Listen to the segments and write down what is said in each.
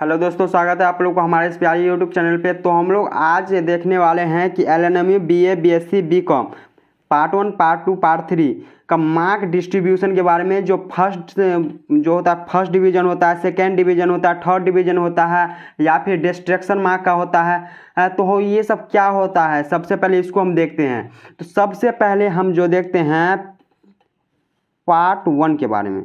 Hello दोस्तों, स्वागत है आप लोग को हमारे इस प्यारे यूट्यूब चैनल पे। तो हम लोग आज देखने वाले हैं कि LNMU BA BSc BCom part 1 part 2 part 3 का मार्क डिस्ट्रीब्यूशन के बारे में। जो फर्स्ट डिवीजन होता है, सेकेंड डिवीजन होता है, थर्ड डिवीजन होता है या फिर डिस्ट्रैक्शन मार्क का होता है। तो ये सब क्या होता है, सबसे पहले इसको हम देखते हैं। तो सबसे पहले हम जो देखते हैं पार्ट 1 के बारे में,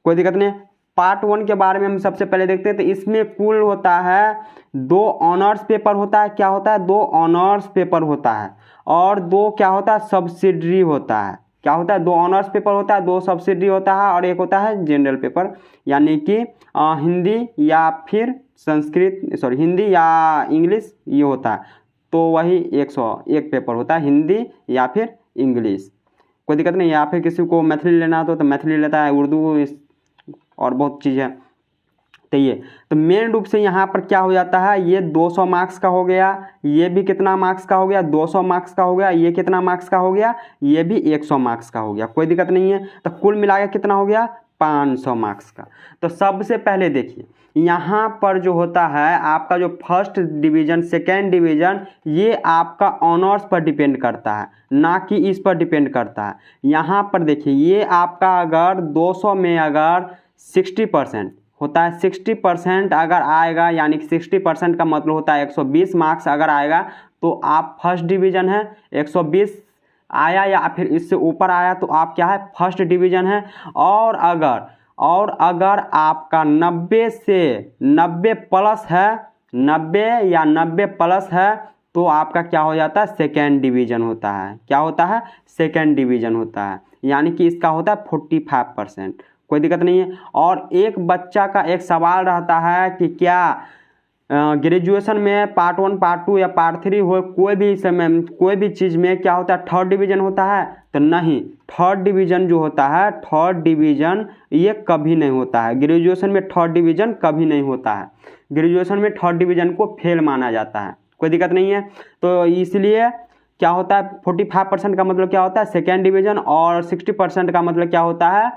कोई दिक्कत नहीं। पार्ट 1 के बारे में हम सबसे पहले देखते हैं। तो इसमें कुल होता है 2 ऑनर्स पेपर होता है। क्या होता है? 2 ऑनर्स पेपर होता है और 2 क्या होता है? सब्सिडरी होता है। क्या होता है? 2 ऑनर्स पेपर होता है, 2 सब्सिडरी होता है और एक होता है जनरल पेपर, यानी कि हिंदी या फिर हिंदी या इंग्लिश ये होता है। तो वही 101 पेपर होता है, हिंदी या फिर इंग्लिश, कोई दिक्कत नहीं। या फिर किसी को मैथिली लेना तो मैथिली लेता है, उर्दू और बहुत चीज़ है। तो ये तो मेन रूप से यहाँ पर क्या हो जाता है, ये 200 मार्क्स का हो गया, ये भी कितना मार्क्स का हो गया, 200 मार्क्स का हो गया, ये कितना मार्क्स का हो गया, ये भी 100 मार्क्स का हो गया, कोई दिक्कत नहीं है। तो कुल मिलाकर कितना हो गया? 500 मार्क्स का। तो सबसे पहले देखिए यहाँ पर जो होता है आपका जो फर्स्ट डिवीज़न सेकेंड डिवीज़न, ये आपका ऑनर्स पर डिपेंड करता है, ना कि इस पर डिपेंड करता है। यहाँ पर देखिए ये आपका अगर 200 में अगर 60% होता है, 60% अगर आएगा, यानी कि 60% का मतलब होता है 120 मार्क्स अगर आएगा तो आप फर्स्ट डिवीज़न है। 120 आया या फिर इससे ऊपर आया तो आप क्या है? फर्स्ट डिवीज़न है। और अगर आपका 90 से 90 प्लस है, 90 या 90 प्लस है तो आपका क्या हो जाता है? सेकेंड डिवीज़न होता है। क्या होता है? सेकेंड डिवीज़न होता है, यानी कि इसका होता है 45%, कोई दिक्कत नहीं है। और एक बच्चा का एक सवाल रहता है कि क्या ग्रेजुएशन में पार्ट 1 पार्ट 2 या पार्ट 3 हो, कोई भी समय कोई भी चीज़ में क्या होता है? थर्ड डिवीज़न होता है? तो नहीं, थर्ड डिवीज़न जो होता है, थर्ड डिवीज़न ये कभी नहीं होता है। ग्रेजुएशन में थर्ड डिवीज़न कभी नहीं होता है। ग्रेजुएशन में थर्ड डिवीज़न को फेल माना जाता है, कोई दिक्कत नहीं है। तो इसलिए क्या होता है? 45% का मतलब क्या होता है? Second division. और 60% का मतलब क्या होता है?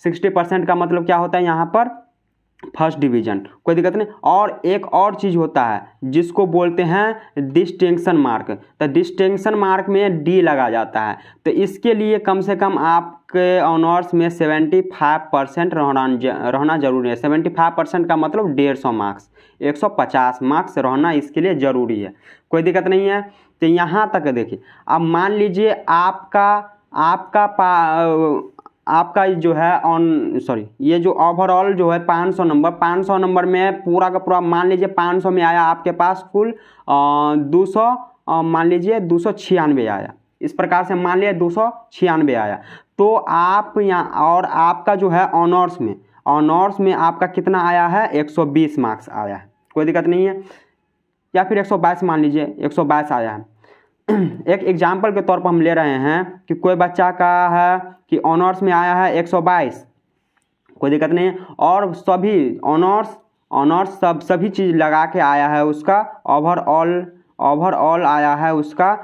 60% का मतलब क्या होता है यहाँ पर? फर्स्ट डिवीज़न, कोई दिक्कत नहीं। और एक और चीज़ होता है जिसको बोलते हैं डिस्टिंक्शन मार्क। तो डिस्टिंक्शन मार्क में डी लगा जाता है। तो इसके लिए कम से कम आपके ऑनर्स में 75% रहना जरूरी है। 75% का मतलब 150 मार्क्स, 150 मार्क्स रहना इसके लिए ज़रूरी है, कोई दिक्कत नहीं है। तो यहाँ तक देखिए, अब मान लीजिए आपका जो है ये जो ओवरऑल जो है 500 नंबर में पूरा का पूरा मान लीजिए 500 में आया आपके पास कुल 200, मान लीजिए 296 आया। इस प्रकार से मान लिया 296 आया। तो आप यहाँ और आपका जो है ऑनर्स में आपका कितना आया है? 120 मार्क्स आया है, कोई दिक्कत नहीं है। या फिर 122 मान लीजिए, 122 आया है। एक एग्जाम्पल के तौर पर हम ले रहे हैं कि कोई बच्चा का है कि ऑनर्स में आया है 122, कोई दिक्कत नहीं है। और सभी ऑनर्स सभी चीज़ लगा के आया है, उसका ओवरऑल आया है उसका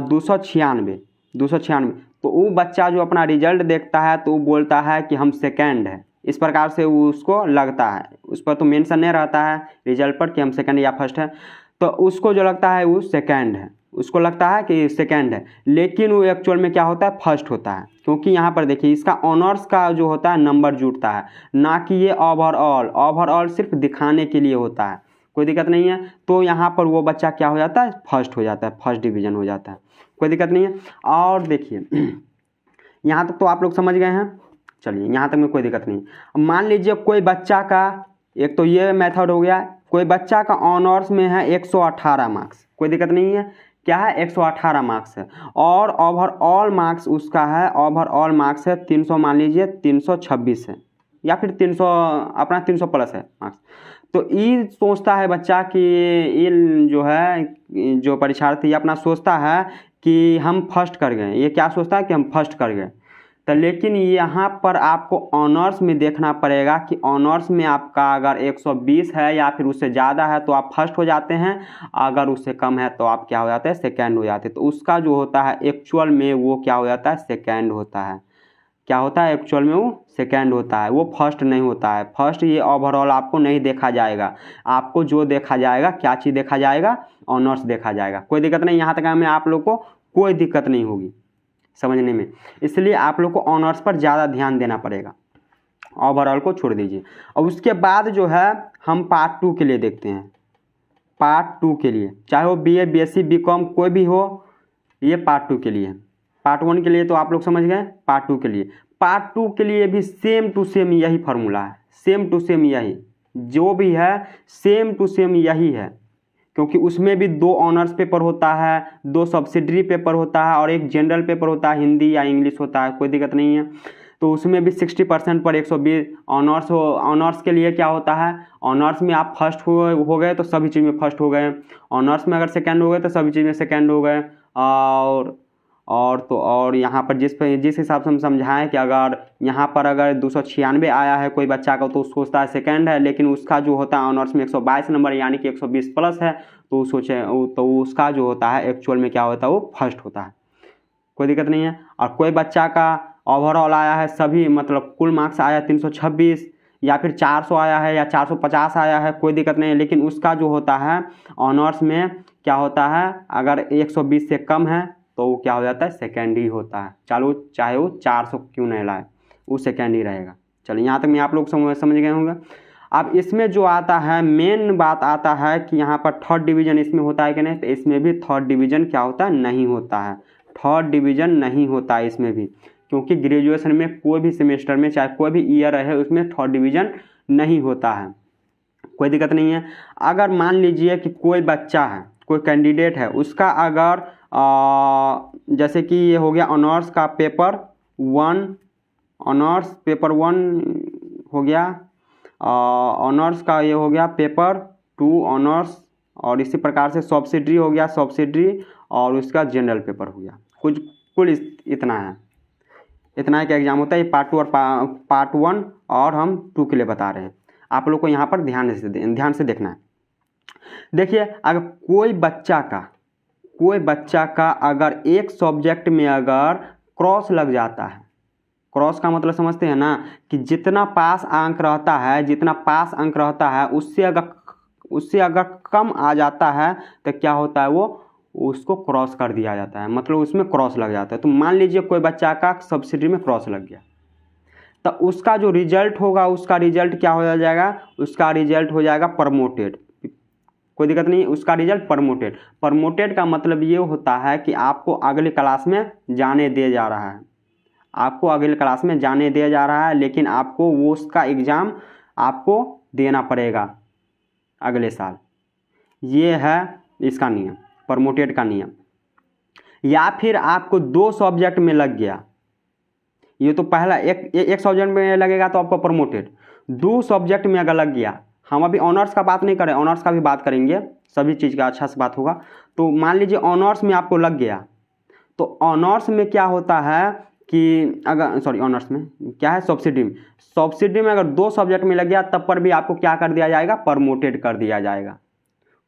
296। तो वो बच्चा जो अपना रिजल्ट देखता है तो वो बोलता है कि हम सेकेंड है, इस प्रकार से उसको लगता है। उस पर तो मेंशन नहीं रहता है रिजल्ट पर कि हम सेकेंड या फर्स्ट है, तो उसको जो लगता है वो सेकेंड है, उसको लगता है कि सेकेंड है, लेकिन वो एक्चुअल में क्या होता है? फर्स्ट होता है। क्योंकि यहाँ पर देखिए इसका ऑनर्स का जो होता है नंबर जुटता है, ना कि ये ओवरऑल सिर्फ दिखाने के लिए होता है, कोई दिक्कत नहीं है। तो यहाँ पर वो बच्चा क्या हो जाता है? फर्स्ट हो जाता है, फर्स्ट डिवीज़न हो जाता है, कोई दिक्कत नहीं है। और देखिए यहाँ तक तो आप लोग समझ गए हैं, चलिए यहाँ तक में कोई दिक्कत नहीं। अब मान लीजिए कोई बच्चा का, एक तो ये मेथड हो गया, कोई बच्चा का ऑनर्स में है 118 मार्क्स, कोई दिक्कत नहीं है। क्या है? 118 मार्क्स है। और ओवरऑल मार्क्स उसका है, ओवरऑल मार्क्स है 300, मान लीजिए 326 है या फिर 300, अपना 300 प्लस है मार्क्स। तो ये सोचता है बच्चा कि ये जो है, जो परीक्षार्थी अपना सोचता है कि हम फर्स्ट कर गए, ये क्या सोचता है कि हम फर्स्ट कर गए। तो लेकिन यहाँ पर आपको ऑनर्स में देखना पड़ेगा कि ऑनर्स में आपका अगर 120 है या फिर उससे ज़्यादा है तो आप फर्स्ट हो जाते हैं, अगर उससे कम है तो आप क्या हो जाते हैं? सेकेंड हो जाते हैं। तो उसका जो होता है एक्चुअल में वो क्या हो जाता है? सेकेंड होता है। क्या होता है, एक्चुअल में वो सेकेंड होता है, वो फर्स्ट नहीं होता है। फर्स्ट ये ओवरऑल आपको नहीं देखा जाएगा, आपको जो देखा जाएगा, क्या चीज़ देखा जाएगा, ऑनर्स देखा जाएगा। कोई दिक्कत नहीं, यहाँ तक में आप लोग को कोई दिक्कत नहीं होगी समझने में, इसलिए आप लोग को ऑनर्स पर ज़्यादा ध्यान देना पड़ेगा, ओवरऑल को छोड़ दीजिए। और उसके बाद जो है हम पार्ट 2 के लिए देखते हैं। पार्ट 2 के लिए चाहे वो BA BSc BCom कोई भी हो, ये पार्ट 2 के लिए। पार्ट 1 के लिए तो आप लोग समझ गए, पार्ट 2 के लिए। पार्ट 2 के लिए भी सेम टू सेम यही फार्मूला है, सेम टू सेम यही जो भी है, सेम टू सेम यही है, क्योंकि उसमें भी 2 ऑनर्स पेपर होता है, 2 सब्सिडरी पेपर होता है और एक जनरल पेपर होता है, हिंदी या इंग्लिश होता है, कोई दिक्कत नहीं है। तो उसमें भी 60% पर 120 ऑनर्स हो। ऑनर्स के लिए क्या होता है, ऑनर्स में आप फर्स्ट हो गए तो सभी चीज़ में फर्स्ट हो गए, ऑनर्स में अगर सेकंड हो गए तो सभी चीज़ में सेकंड हो गए। और यहाँ पर जिस हिसाब से हम समझाएं कि अगर यहाँ पर अगर 296 आया है कोई बच्चा का तो सोचता है सेकंड है, लेकिन उसका जो होता है ऑनर्स में 122 नंबर यानी कि 120 प्लस है, तो सोचे तो उसका जो होता है एक्चुअल में क्या होता है, वो फर्स्ट होता है। कोई दिक्कत नहीं है। और कोई बच्चा का ओवरऑल आया है सभी, मतलब कुल मार्क्स आया 326 या फिर 400 आया है या 450 आया है, कोई दिक्कत नहीं है, लेकिन उसका जो होता है ऑनर्स में क्या होता है, अगर 120 से कम है तो वो क्या हो जाता है, सेकेंड ही होता है। चलो चाहे वो 400 क्यों नहीं लाए, वो सेकेंड ही रहेगा। चलिए यहाँ तक में आप लोग समझ गए होंगे। अब इसमें जो आता है मेन बात आता है कि यहाँ पर थर्ड डिवीजन इसमें होता है कि नहीं, तो इसमें भी थर्ड डिवीजन क्या होता है, नहीं होता है। थर्ड डिवीजन नहीं होता है इसमें भी, क्योंकि ग्रेजुएशन में कोई भी सेमेस्टर में चाहे कोई भी ईयर रहे उसमें थर्ड डिवीजन नहीं होता है, कोई दिक्कत नहीं है। अगर मान लीजिए कि कोई बच्चा है, कोई कैंडिडेट है, उसका अगर जैसे कि ये हो गया ऑनर्स का पेपर 1, ऑनर्स पेपर 1 हो गया, ऑनर्स का ये हो गया पेपर 2 ऑनर्स, और इसी प्रकार से सब्सिडरी हो गया सब्सिडरी, और उसका जनरल पेपर हो गया। कुल इतना है, इतना एक एग्जाम होता है। ये पार्ट 2 और पार्ट 1 और हम 2 के लिए बता रहे हैं, आप लोग को यहाँ पर ध्यान से देखना है। देखिए अगर कोई बच्चा का अगर एक सब्जेक्ट में अगर क्रॉस लग जाता है, क्रॉस का मतलब समझते हैं ना, कि जितना पास अंक रहता है उससे अगर कम आ जाता है तो क्या होता है, वो उसको क्रॉस कर दिया जाता है, मतलब उसमें क्रॉस लग जाता है। तो मान लीजिए कोई बच्चा का सब्सिडी में क्रॉस लग गया, तो उसका जो रिजल्ट होगा, उसका रिजल्ट क्या हो जाएगा, उसका रिजल्ट हो जाएगा प्रमोटेड। कोई दिक्कत नहीं, उसका रिजल्ट प्रमोटेड का मतलब ये होता है कि आपको अगली क्लास में जाने दिया जा रहा है, आपको अगली क्लास में जाने दिया जा रहा है, लेकिन आपको वो उसका एग्ज़ाम आपको देना पड़ेगा अगले साल। ये है इसका नियम, प्रमोटेड का नियम। या फिर आपको 2 सब्जेक्ट में लग गया, ये तो पहला एक सब्जेक्ट में लगेगा तो आपको प्रमोटेड, 2 सब्जेक्ट में अगर लग गया, हम अभी ऑनर्स का बात नहीं करें, ऑनर्स का भी बात करेंगे, सभी चीज़ का अच्छा से बात होगा। तो मान लीजिए ऑनर्स में आपको लग गया, तो ऑनर्स में क्या होता है कि अगर ऑनर्स में क्या है, सब्सिडी में अगर 2 सब्जेक्ट में लग गया तब पर भी आपको क्या कर दिया जाएगा, प्रमोटेड कर दिया जाएगा।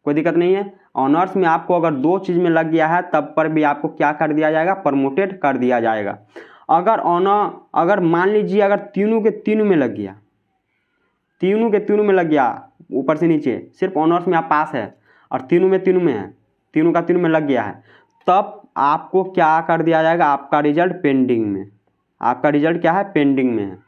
कोई दिक्कत नहीं है। ऑनर्स में आपको अगर 2 चीज़ में लग गया है तब पर भी आपको क्या कर दिया जाएगा, प्रमोटेड कर दिया जाएगा। अगर मान लीजिए अगर तीनों के तीनों में लग गया, ऊपर से नीचे, सिर्फ ऑनर्स में आप पास है और तीनों में है, तीनों का तीनों में लग गया है, तब आपको क्या कर दिया जाएगा, आपका रिजल्ट पेंडिंग में, आपका रिजल्ट क्या है, पेंडिंग में है।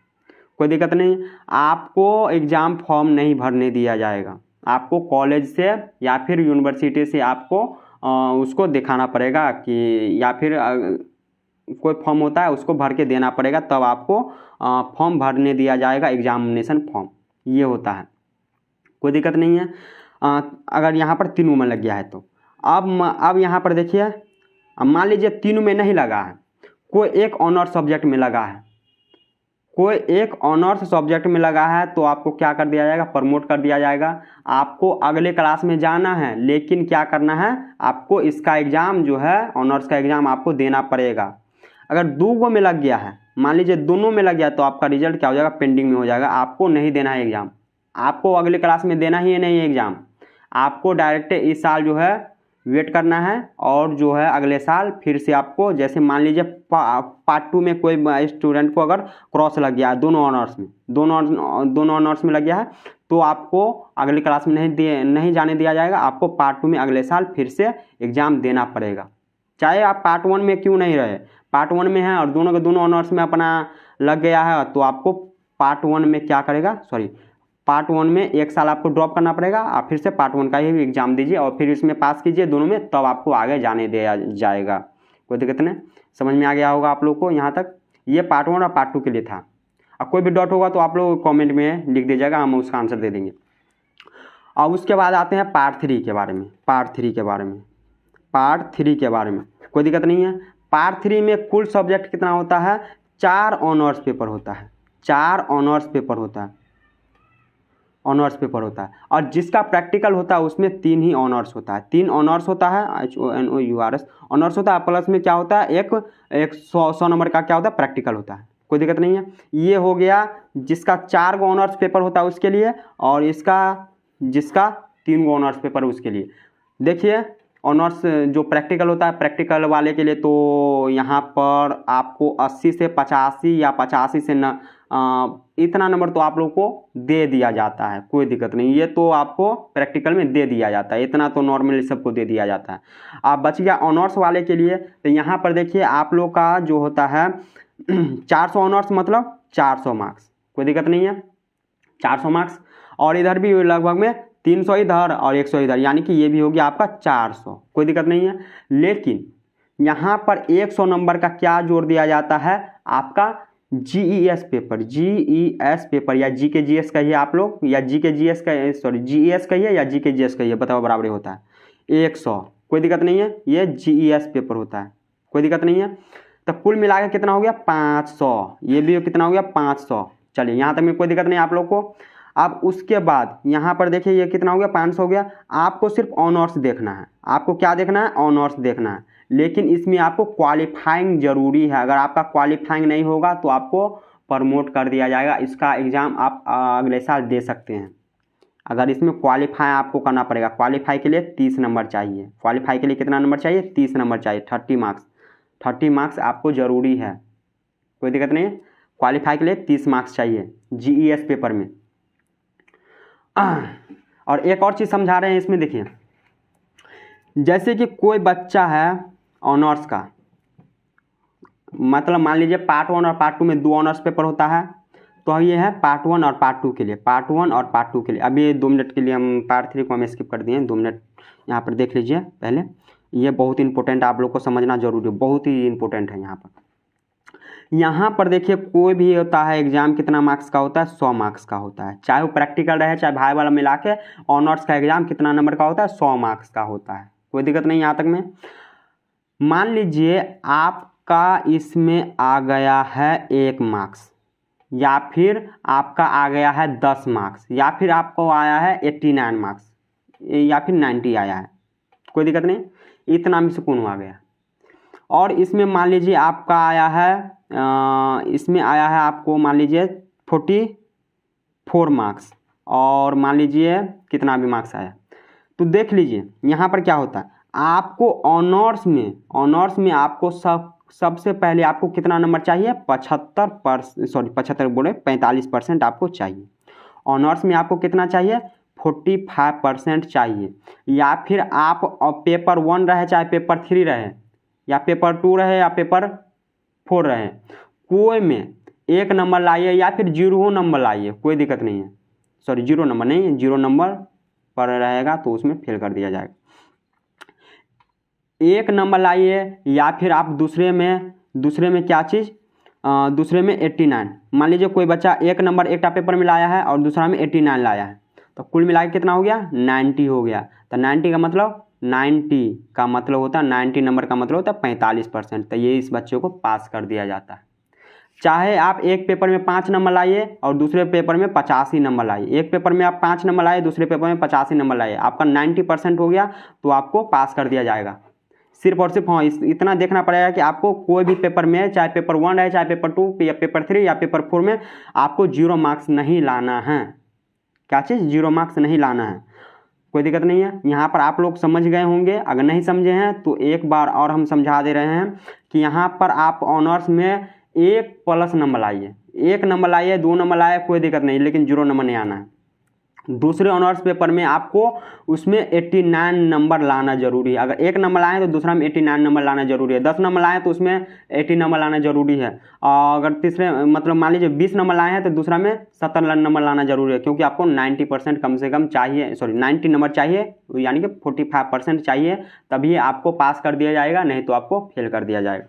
कोई दिक्कत नहीं, आपको एग्ज़ाम फॉर्म नहीं भरने दिया जाएगा, आपको कॉलेज से या फिर यूनिवर्सिटी से आपको उसको दिखाना पड़ेगा कि, या फिर कोई फॉर्म होता है उसको भर के देना पड़ेगा, तब आपको फॉर्म भरने दिया जाएगा, एग्जामिनेशन फॉर्म, ये होता है। कोई दिक्कत नहीं है। अगर यहाँ पर तीनों में लग गया है तो अब यहाँ पर देखिए, मान लीजिए तीनों में नहीं लगा है, कोई एक ऑनर्स सब्जेक्ट में लगा है, तो आपको क्या कर दिया जाएगा, प्रमोट कर दिया जाएगा। आपको अगले क्लास में जाना है, लेकिन क्या करना है, आपको इसका एग्ज़ाम जो है ऑनर्स का एग्ज़ाम आपको देना पड़ेगा। अगर 2 में लग गया है, मान लीजिए दोनों में लग गया, तो आपका रिजल्ट क्या हो जाएगा, पेंडिंग में हो जाएगा, आपको नहीं देना है एग्ज़ाम, आपको अगले क्लास में देना ही नहीं है एग्ज़ाम, आपको डायरेक्ट इस साल जो है वेट करना है और जो है अगले साल फिर से आपको, जैसे मान लीजिए पार्ट 2 में कोई स्टूडेंट को अगर क्रॉस लग गया है दोनों ऑनर्स में लग गया है, तो आपको अगली क्लास में नहीं जाने दिया जाएगा। आपको पार्ट 2 में अगले साल फिर से एग्ज़ाम देना पड़ेगा, चाहे आप पार्ट 1 में क्यों नहीं रहे। पार्ट 1 में है और दोनों के दोनों ऑनर्स में अपना लग गया है, तो आपको पार्ट 1 में क्या करेगा, पार्ट 1 में एक साल आपको ड्रॉप करना पड़ेगा। आप फिर से पार्ट 1 का ही एग्ज़ाम दीजिए और फिर इसमें पास कीजिए दोनों में, तब आपको आगे जाने दिया जाएगा। कोई दिक्कत नहीं, समझ में आ गया होगा आप लोग को यहाँ तक। ये पार्ट 1 और पार्ट 2 के लिए था। अब कोई भी डाउट होगा तो आप लोग कमेंट में लिख दीजिएगा, हम उसका आंसर दे देंगे। और उसके बाद आते हैं पार्ट 3 के बारे में। पार्ट 3 के बारे में कोई दिक्कत नहीं है। पार्ट 3 में कुल सब्जेक्ट कितना होता है, 4 ऑनर्स पेपर होता है। 4 ऑनर्स पेपर होता है और जिसका प्रैक्टिकल होता है उसमें 3 ही ऑनर्स होता है। 3 ऑनर्स होता है, HONOURS ऑनर्स होता है, प्लस में क्या होता है, एक 100 नंबर का क्या होता है, प्रैक्टिकल होता है। कोई दिक्कत नहीं है। ये हो गया जिसका 4 गो ऑनर्स पेपर होता है उसके लिए, और जिसका 3 गो ऑनर्स पेपर उसके लिए। देखिए ऑनर्स जो प्रैक्टिकल होता है, प्रैक्टिकल वाले के लिए तो यहाँ पर आपको 80 से 85 या 85 से इतना नंबर तो आप लोग को दे दिया जाता है। कोई दिक्कत नहीं, ये तो आपको प्रैक्टिकल में दे दिया जाता है, इतना तो नॉर्मली सबको दे दिया जाता है। आप बच गया ऑनर्स वाले के लिए, तो यहाँ पर देखिए आप लोग का जो होता है 400 ऑनर्स मतलब 400 मार्क्स। कोई दिक्कत नहीं है, 400 मार्क्स। और इधर भी लगभग में 300 इधर और 100 इधर, यानी कि ये भी हो गया आपका 400। कोई दिक्कत नहीं है। लेकिन यहाँ पर 100 नंबर का क्या जोड़ दिया जाता है, आपका GES पेपर या GK-GS कहिए आप लोग, या GK-GS का GES कहिए या GK-GS कहिए, बताओ बराबर होता है 100। कोई दिक्कत नहीं है, ये GES पेपर होता है। कोई दिक्कत नहीं है। तो कुल मिला के कितना हो गया 500, ये भी कितना हो गया 500। चलिए यहाँ तक में कोई दिक्कत नहीं आप लोग को। अब उसके बाद यहाँ पर देखिए ये कितना हो गया 500 हो गया। आपको सिर्फ ऑनर्स देखना है। आपको क्या देखना है, ऑनर्स देखना है। लेकिन इसमें आपको क्वालिफाइंग जरूरी है। अगर आपका क्वालिफाइंग नहीं होगा तो आपको प्रमोट कर दिया जाएगा। इसका एग्ज़ाम आप अगले साल दे सकते हैं। अगर इसमें क्वालिफाई आपको करना पड़ेगा। क्वालिफाई के लिए 30 नंबर चाहिए। क्वालिफाई के लिए कितना नंबर चाहिए, 30 नंबर चाहिए, 30 मार्क्स आपको ज़रूरी है। कोई दिक्कत नहीं है। क्वालिफाई के लिए 30 मार्क्स चाहिए GES पेपर में। और एक और चीज़ समझा रहे हैं इसमें, देखिए जैसे कि कोई बच्चा है ऑनर्स का, मतलब मान लीजिए पार्ट 1 और पार्ट 2 में 2 ऑनर्स पेपर होता है, तो ये है पार्ट 1 और पार्ट 2 के लिए। पार्ट 1 और पार्ट 2 के लिए अभी 2 मिनट के लिए हम पार्ट 3 को हम स्किप कर दिए हैं। 2 मिनट यहाँ पर देख लीजिए पहले, ये बहुत इंपॉर्टेंट आप लोग को समझना जरूरी है, बहुत ही इंपॉर्टेंट है। यहाँ पर देखिए कोई भी होता है एग्जाम कितना मार्क्स का होता है, 100 मार्क्स का होता है। चाहे वो प्रैक्टिकल रहे चाहे भाई वाला मिला के, ऑनर्स का एग्जाम कितना नंबर का होता है, 100 मार्क्स का होता है। कोई दिक्कत नहीं यहाँ तक में। मान लीजिए आपका इसमें आ गया है 1 मार्क्स, या फिर आपका आ गया है 10 मार्क्स, या फिर आपको आया है 89 मार्क्स, या फिर 90 आया है। कोई दिक्कत नहीं, इतना में से कौन आ गया। और इसमें मान लीजिए आपका आया है इसमें आया है आपको मान लीजिए 44 मार्क्स, और मान लीजिए कितना भी मार्क्स आया, तो देख लीजिए यहाँ पर क्या होता है। आपको ऑनर्स में आपको सबसे पहले आपको कितना नंबर चाहिए, 45% आपको चाहिए। ऑनर्स में आपको कितना चाहिए, 45% चाहिए। या फिर आप पेपर 1 रहे चाहे पेपर 3 रहे, या पेपर 2 रहे या पेपर 4 रहे, कोई में 1 नंबर लाइए या फिर 0 नंबर लाइए, कोई दिक्कत नहीं है। 0 नंबर नहीं, 0 नंबर पर रहेगा तो उसमें फेल कर दिया जाएगा। 1 नंबर लाइए, या फिर आप दूसरे में क्या चीज़, दूसरे में 89। मान लीजिए कोई बच्चा 1 नंबर एक पेपर में लाया है और दूसरा में 89 लाया है, तो कुल मिला के कितना हो गया, 90 हो गया। तो 90 का मतलब होता है 90 नंबर का मतलब होता है 45%। तो ये इस बच्चे को पास कर दिया जाता है। चाहे आप एक पेपर में 5 नंबर लाइए और दूसरे पेपर में 85 नंबर लाइए। एक पेपर में आप 5 नंबर लाइए, दूसरे पेपर में 85 नंबर लाइए, आपका 90% हो गया तो आपको पास कर दिया जाएगा। सिर्फ और सिर्फ इतना देखना पड़ेगा कि आपको कोई भी पेपर में, चाहे पेपर 1 रहे चाहे पेपर 2 या पेपर 3 या पेपर 4 में, आपको 0 मार्क्स नहीं लाना है। क्या चीज़, 0 मार्क्स नहीं लाना है। कोई दिक्कत नहीं है। यहाँ पर आप लोग समझ गए होंगे, अगर नहीं समझे हैं तो एक बार और हम समझा दे रहे हैं कि यहाँ पर आप ऑनर्स में 1+ नंबर लाइए, 1 नंबर लाइए, 2 नंबर लाइए, कोई दिक्कत नहीं, लेकिन 0 नंबर नहीं आना है। दूसरे ऑनर्स पेपर में आपको उसमें 89 नंबर लाना जरूरी है। अगर 1 नंबर लाए तो दूसरा में 89 नंबर लाना जरूरी है। 10 नंबर लाए तो उसमें 80 नंबर लाना जरूरी है। और अगर तीसरे मतलब मान लीजिए 20 नंबर लाए हैं तो दूसरा में 70 नंबर लाना जरूरी है, क्योंकि आपको 90% कम से कम चाहिए, 90 नंबर चाहिए, यानी कि 45% चाहिए, तभी आपको पास कर दिया जाएगा, नहीं तो आपको फेल कर दिया जाएगा।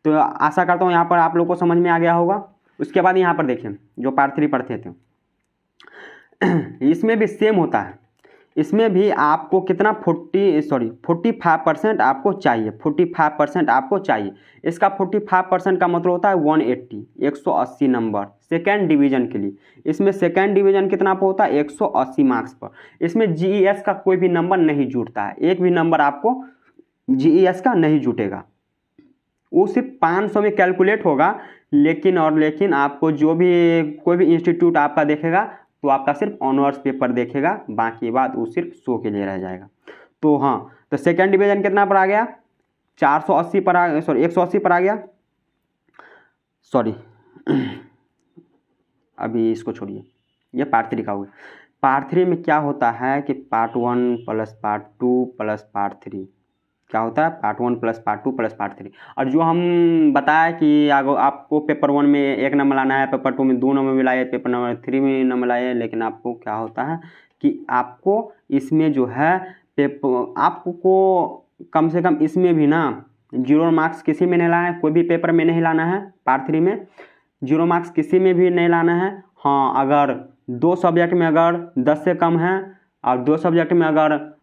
तो आशा करता हूँ यहाँ पर आप लोग को समझ में आ गया होगा। उसके बाद यहाँ पर देखिए जो पार्ट 3 पढ़ते थे, इसमें भी सेम होता है। इसमें भी आपको कितना 45% आपको चाहिए, 45% आपको चाहिए। इसका 45% का मतलब होता है 180 नंबर सेकेंड डिवीजन के लिए। इसमें सेकेंड डिवीजन कितना पर होता है 180 मार्क्स पर। इसमें GES का कोई भी नंबर नहीं जुटता है, एक भी नंबर आपको GES का नहीं जुटेगा, वो सिर्फ 500 में कैलकुलेट होगा। लेकिन आपको जो भी कोई भी इंस्टीट्यूट आपका देखेगा तो आपका सिर्फ ऑनर्स पेपर देखेगा, बाकी बात वो सिर्फ 100 के लिए रह जाएगा। तो हाँ, तो सेकेंड डिवीजन कितना पर आ गया 480 पर आ, 180 पर आ गया, सॉरी अभी इसको छोड़िए, ये पार्ट 3 का हो गया। पार्ट 3 में क्या होता है कि part 1 plus part 2 plus part 3 क्या होता है, part 1 plus part 2 plus part 3। और जो हम बताया कि आपको पेपर 1 में 1 नंबर लाना है, पेपर 2 में 2 नंबर भी लाए, पेपर नंबर 3 में नंबर लाए, लेकिन आपको क्या होता है कि आपको इसमें जो है पेपर आपको कम से कम इसमें भी ना 0 मार्क्स किसी में नहीं लाना है, कोई भी पेपर में नहीं लाना है। पार्ट 3 में 0 मार्क्स किसी में भी नहीं लाना है। हाँ, अगर 2 सब्जेक्ट में अगर 10 से कम है और 2 सब्जेक्ट में अगर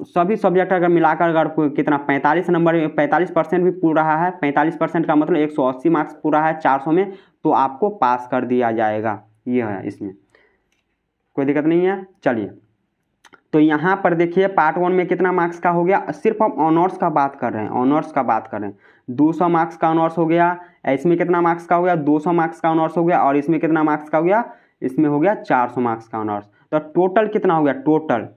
सभी सब्जेक्ट अगर मिलाकर अगर कितना 45 नंबर 45% भी पूरा रहा है, 45% का मतलब 180 मार्क्स पूरा है 400 में, तो आपको पास कर दिया जाएगा। ये है, इसमें कोई दिक्कत नहीं है। चलिए, तो यहाँ पर देखिए पार्ट 1 में कितना मार्क्स का हो गया, सिर्फ हम ऑनर्स का बात कर रहे हैं, ऑनर्स का बात कर रहे हैं। 200 मार्क्स का ऑनर्स हो गया, इसमें कितना मार्क्स का हो गया 200 मार्क्स का ऑनर्स हो गया, और इसमें कितना मार्क्स का हो गया, इसमें हो गया 400 मार्क्स का ऑनर्स। तो टोटल कितना हो गया, टोटल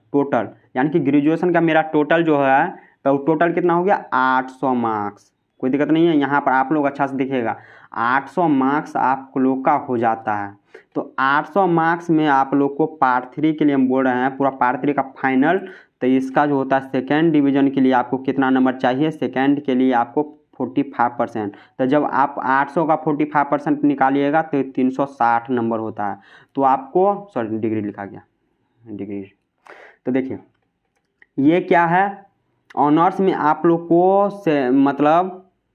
यानी कि ग्रेजुएशन का मेरा टोटल जो है, तो टोटल कितना हो गया 800 मार्क्स। कोई दिक्कत नहीं है, यहाँ पर आप लोग अच्छा से दिखेगा 800 मार्क्स आप लोग का हो जाता है। तो 800 मार्क्स में आप लोग को पार्ट 3 के लिए हम बोल रहे हैं, पूरा पार्ट 3 का फाइनल, तो इसका जो होता है सेकेंड डिवीजन के लिए आपको कितना नंबर चाहिए, सेकेंड के लिए आपको 45%। तो जब आप 800 का 45% निकालिएगा तो 360 नंबर होता है। तो आपको सॉरी डिग्री लिखा गया, डिग्री। तो देखिए ये क्या है, ऑनर्स में आप लोग को से मतलब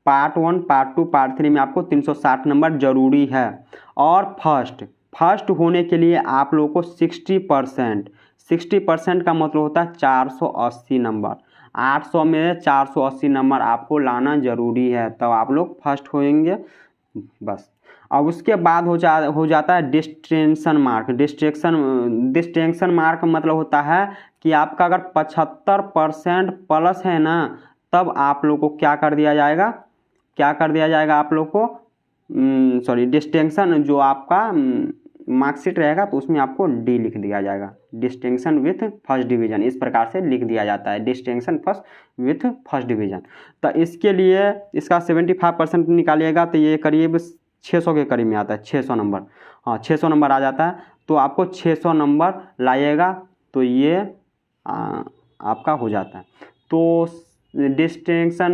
पार्ट 1 पार्ट 2 पार्ट 3 में आपको 360 नंबर जरूरी है। और फर्स्ट होने के लिए आप लोग को 60% का मतलब होता है 480 नंबर। 800 में 480 नंबर आपको लाना जरूरी है, तब आप लोग फर्स्ट होंगे बस। अब उसके बाद हो जाता है डिस्टिंक्शन मार्क। डिस्टिंक्शन मार्क मतलब होता है कि आपका अगर 75% प्लस है ना, तब आप लोग को क्या कर दिया जाएगा आप लोग को सॉरी डिस्टिंक्शन जो आपका मार्कशीट रहेगा तो उसमें आपको डी लिख दिया जाएगा, डिस्टिंक्शन विथ फर्स्ट डिवीजन, इस प्रकार से लिख दिया जाता है, डिस्टिंक्शन विथ फर्स्ट डिवीजन। तो इसके लिए इसका 75% निकालिएगा तो ये करीब 600 के करीब में आता है, 600 नंबर। हाँ 600 नंबर आ जाता है। तो आपको 600 नंबर लाइएगा तो ये आपका हो जाता है। तो डिस्टिंक्शन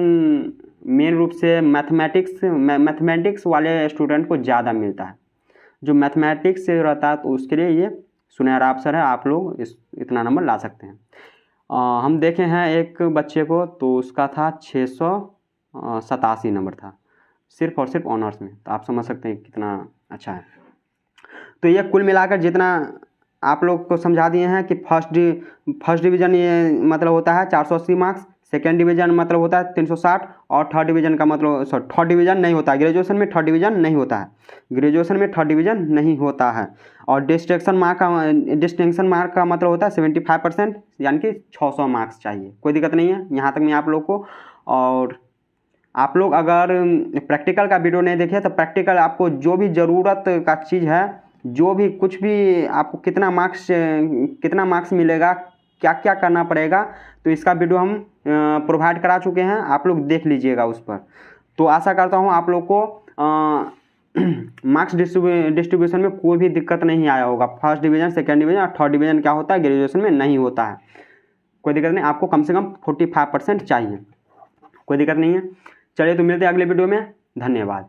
मेन रूप से मैथमेटिक्स वाले स्टूडेंट को ज़्यादा मिलता है। जो मैथमेटिक्स से रहता है तो उसके लिए ये सुनहरा अवसर है, आप लोग इतना नंबर ला सकते हैं। हम देखे हैं एक बच्चे को तो उसका था 687 नंबर था, सिर्फ और सिर्फ ऑनर्स में। तो आप समझ सकते हैं कितना अच्छा है। तो ये कुल मिलाकर जितना आप लोग को समझा दिए हैं कि फर्स्ट डिवीज़न ये मतलब होता है 480 मार्क्स, सेकेंड डिवीज़न मतलब होता है 360, और थर्ड डिवीज़न का मतलब थर्ड डिवीज़न नहीं होता है ग्रेजुएशन में, थर्ड डिवीज़न नहीं होता है ग्रेजुएशन में, थर्ड डिवीज़न नहीं होता है। और डिस्टिंक्शन मार्क का मतलब होता है 75%, यानी कि 600 मार्क्स चाहिए। कोई दिक्कत नहीं है यहाँ तक मैं आप लोग को। और आप लोग अगर प्रैक्टिकल का वीडियो नहीं देखे तो प्रैक्टिकल आपको जो भी ज़रूरत का चीज़ है, जो भी कुछ भी आपको कितना मार्क्स मिलेगा, क्या क्या करना पड़ेगा, तो इसका वीडियो हम प्रोवाइड करा चुके हैं, आप लोग देख लीजिएगा उस पर। तो आशा करता हूँ आप लोग को मार्क्स डिस्ट्रीब्यूशन में कोई भी दिक्कत नहीं आया होगा। फर्स्ट डिवीज़न, सेकेंड डिवीज़न और थर्ड डिवीज़न क्या होता है ग्रेजुएशन में नहीं होता है, कोई दिक्कत नहीं। आपको कम से कम 45% चाहिए, कोई दिक्कत नहीं है। चलिए तो मिलते हैं अगले वीडियो में, धन्यवाद।